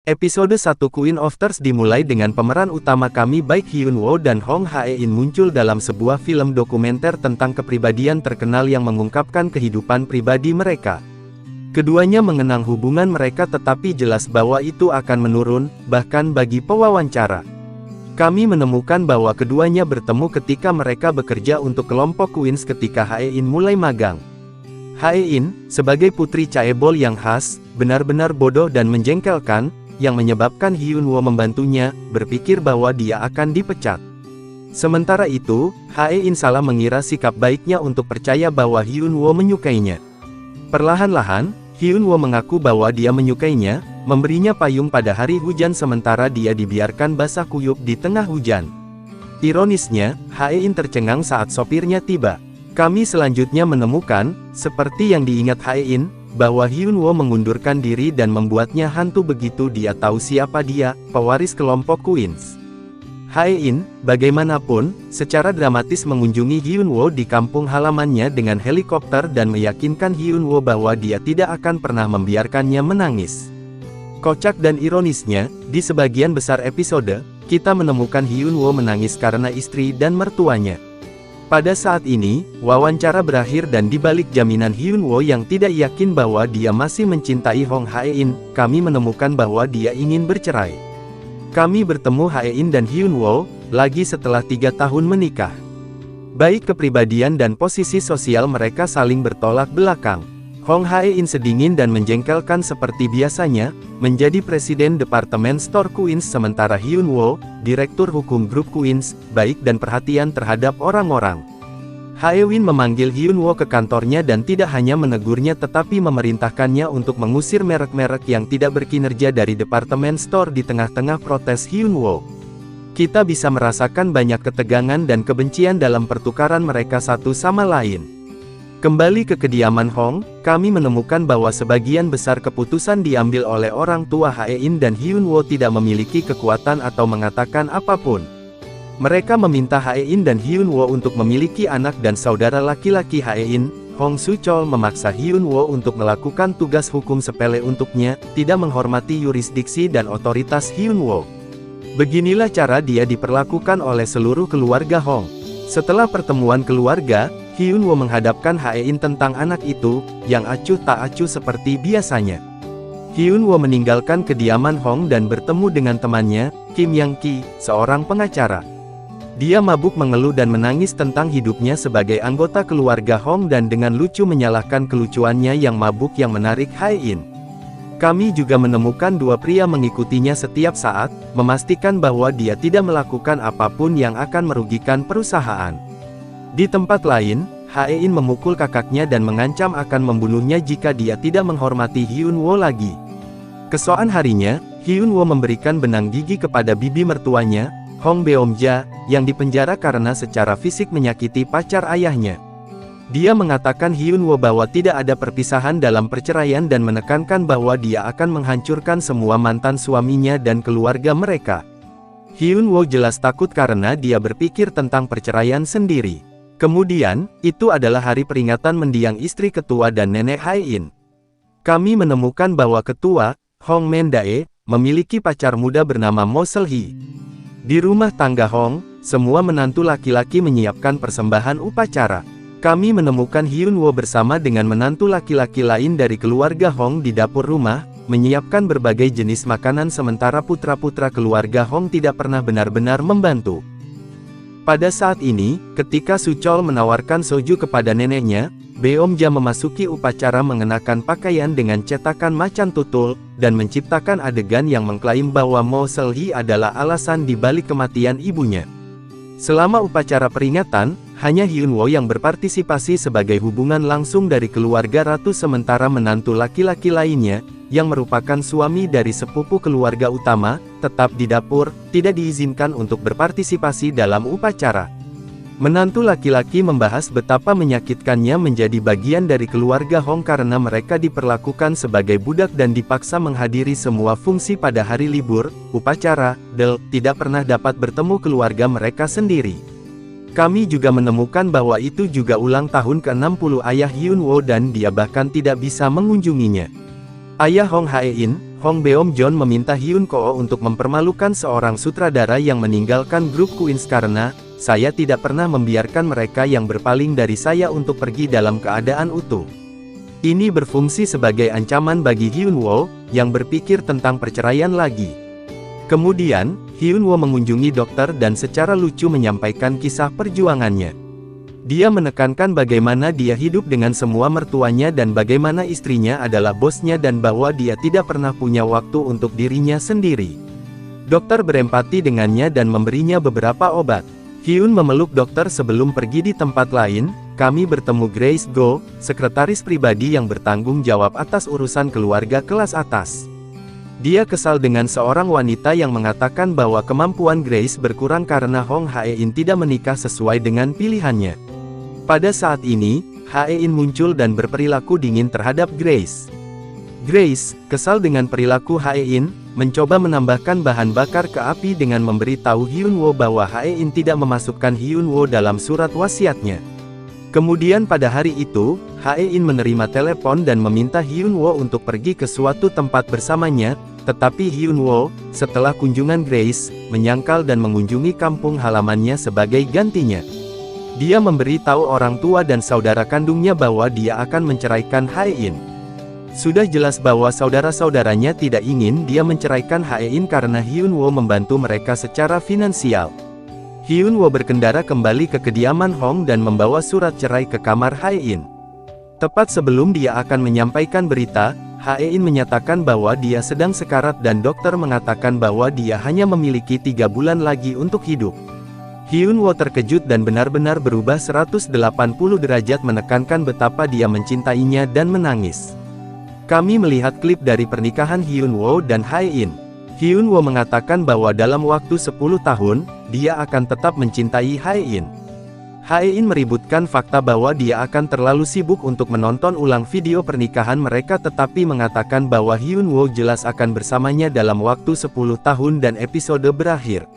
Episode 1 Queen of Tears dimulai dengan pemeran utama kami baik Hyun Woo dan Hong Hae-in muncul dalam sebuah film dokumenter tentang kepribadian terkenal yang mengungkapkan kehidupan pribadi mereka. Keduanya mengenang hubungan mereka tetapi jelas bahwa itu akan menurun, bahkan bagi pewawancara. Kami menemukan bahwa keduanya bertemu ketika mereka bekerja untuk kelompok Queens ketika Hae-in mulai magang. Hae-in, sebagai putri chaebol yang khas, benar-benar bodoh dan menjengkelkan, yang menyebabkan Hyun Woo membantunya, berpikir bahwa dia akan dipecat. Sementara itu, Hae-in salah mengira sikap baiknya untuk percaya bahwa Hyun Woo menyukainya. Perlahan-lahan, Hyun Woo mengaku bahwa dia menyukainya, memberinya payung pada hari hujan sementara dia dibiarkan basah kuyup di tengah hujan. Ironisnya, Hae-in tercengang saat sopirnya tiba. Kami selanjutnya menemukan, seperti yang diingat Hae-in, bahwa Hyun Woo mengundurkan diri dan membuatnya hantu begitu dia tahu siapa dia, pewaris kelompok Queens. Hae-in, bagaimanapun, secara dramatis mengunjungi Hyun Woo di kampung halamannya dengan helikopter dan meyakinkan Hyun Woo bahwa dia tidak akan pernah membiarkannya menangis. Kocak dan ironisnya, di sebagian besar episode, kita menemukan Hyun Woo menangis karena istri dan mertuanya. Pada saat ini, wawancara berakhir dan dibalik jaminan Hyun Woo yang tidak yakin bahwa dia masih mencintai Hong Hae-in, kami menemukan bahwa dia ingin bercerai. Kami bertemu Hae-in dan Hyun Woo lagi setelah 3 tahun menikah. Baik kepribadian dan posisi sosial mereka saling bertolak belakang. Hong Hae-in sedingin dan menjengkelkan seperti biasanya, menjadi presiden Departemen Store Queens sementara Hyun Woo, direktur hukum grup Queens, baik dan perhatian terhadap orang-orang. Hae-in memanggil Hyun Woo ke kantornya dan tidak hanya menegurnya tetapi memerintahkannya untuk mengusir merek-merek yang tidak berkinerja dari Departemen Store di tengah-tengah protes Hyun Woo. Kita bisa merasakan banyak ketegangan dan kebencian dalam pertukaran mereka satu sama lain. Kembali ke kediaman Hong, kami menemukan bahwa sebagian besar keputusan diambil oleh orang tua Hae-in dan Hyun Woo tidak memiliki kekuatan atau mengatakan apapun. Mereka meminta Hae-in dan Hyun Woo untuk memiliki anak dan saudara laki-laki Hae-in, Hong Soo-chol memaksa Hyun Woo untuk melakukan tugas hukum sepele untuknya, tidak menghormati yurisdiksi dan otoritas Hyun Woo. Beginilah cara dia diperlakukan oleh seluruh keluarga Hong. Setelah pertemuan keluarga, Hyun Woo menghadapkan Hae-in tentang anak itu, yang acuh tak acuh seperti biasanya. Hyun Woo meninggalkan kediaman Hong dan bertemu dengan temannya, Kim Yang-ki, seorang pengacara. Dia mabuk mengeluh dan menangis tentang hidupnya sebagai anggota keluarga Hong dan dengan lucu menyalahkan kelucuannya yang mabuk yang menarik Hae-in. Kami juga menemukan dua pria mengikutinya setiap saat, memastikan bahwa dia tidak melakukan apapun yang akan merugikan perusahaan. Di tempat lain, Hae-in memukul kakaknya dan mengancam akan membunuhnya jika dia tidak menghormati Hyun Woo lagi. Keesokan harinya, Hyun Woo memberikan benang gigi kepada bibi mertuanya, Hong Beom-ja, yang dipenjara karena secara fisik menyakiti pacar ayahnya. Dia mengatakan Hyun Woo bahwa tidak ada perpisahan dalam perceraian dan menekankan bahwa dia akan menghancurkan semua mantan suaminya dan keluarga mereka. Hyun Woo jelas takut karena dia berpikir tentang perceraian sendiri. Kemudian, itu adalah hari peringatan mendiang istri ketua dan nenek Hae-in. Kami menemukan bahwa ketua, Hong Men-dae, memiliki pacar muda bernama Mo Seol-hee. Di rumah tangga Hong, semua menantu laki-laki menyiapkan persembahan upacara. Kami menemukan Hyun Woo bersama dengan menantu laki-laki lain dari keluarga Hong di dapur rumah, menyiapkan berbagai jenis makanan sementara putra-putra keluarga Hong tidak pernah benar-benar membantu. Pada saat ini, ketika Soo-chol menawarkan soju kepada neneknya, Beom-ja memasuki upacara mengenakan pakaian dengan cetakan macan tutul, dan menciptakan adegan yang mengklaim bahwa Mo Seol-hee adalah alasan di balik kematian ibunya. Selama upacara peringatan, hanya Hyun Woo yang berpartisipasi sebagai hubungan langsung dari keluarga ratu sementara menantu laki-laki lainnya, yang merupakan suami dari sepupu keluarga utama, tetap di dapur, tidak diizinkan untuk berpartisipasi dalam upacara. Menantu laki-laki membahas betapa menyakitkannya menjadi bagian dari keluarga Hong karena mereka diperlakukan sebagai budak dan dipaksa menghadiri semua fungsi pada hari libur, upacara, tidak pernah dapat bertemu keluarga mereka sendiri. Kami juga menemukan bahwa itu juga ulang tahun ke-60 ayah Hyun Woo dan dia bahkan tidak bisa mengunjunginya. Ayah Hong Hae-in, Hong Beom-jeon meminta Hyun Ko untuk mempermalukan seorang sutradara yang meninggalkan grup Queens karena, saya tidak pernah membiarkan mereka yang berpaling dari saya untuk pergi dalam keadaan utuh. Ini berfungsi sebagai ancaman bagi Hyun Woo, yang berpikir tentang perceraian lagi. Kemudian, Hyun Woo mengunjungi dokter dan secara lucu menyampaikan kisah perjuangannya. Dia menekankan bagaimana dia hidup dengan semua mertuanya dan bagaimana istrinya adalah bosnya dan bahwa dia tidak pernah punya waktu untuk dirinya sendiri. Dokter berempati dengannya dan memberinya beberapa obat. Hyun memeluk dokter sebelum pergi di tempat lain. Kami bertemu Grace Go, sekretaris pribadi yang bertanggung jawab atas urusan keluarga kelas atas. Dia kesal dengan seorang wanita yang mengatakan bahwa kemampuan Grace berkurang karena Hong Hae-in tidak menikah sesuai dengan pilihannya. Pada saat ini, Hae-in muncul dan berperilaku dingin terhadap Grace. Grace, kesal dengan perilaku Hae-in, mencoba menambahkan bahan bakar ke api dengan memberitahu Hyun Woo bahwa Hae-in tidak memasukkan Hyun Woo dalam surat wasiatnya. Kemudian pada hari itu, Hae-in menerima telepon dan meminta Hyun Woo untuk pergi ke suatu tempat bersamanya, tetapi Hyun Woo, setelah kunjungan Grace, menyangkal dan mengunjungi kampung halamannya sebagai gantinya. Dia memberi tahu orang tua dan saudara kandungnya bahwa dia akan menceraikan Hae-in. Sudah jelas bahwa saudara-saudaranya tidak ingin dia menceraikan Hae-in karena Hyun Woo membantu mereka secara finansial. Hyun Woo berkendara kembali ke kediaman Hong dan membawa surat cerai ke kamar Hae-in. Tepat sebelum dia akan menyampaikan berita, Hae-in menyatakan bahwa dia sedang sekarat dan dokter mengatakan bahwa dia hanya memiliki 3 bulan lagi untuk hidup. Hyun Woo terkejut dan benar-benar berubah 180 derajat menekankan betapa dia mencintainya dan menangis. Kami melihat klip dari pernikahan Hyun Woo dan Hae-in. Hyun Woo mengatakan bahwa dalam waktu 10 tahun, dia akan tetap mencintai Hae-in. Hae-in meributkan fakta bahwa dia akan terlalu sibuk untuk menonton ulang video pernikahan mereka tetapi mengatakan bahwa Hyun Woo jelas akan bersamanya dalam waktu 10 tahun dan episode berakhir.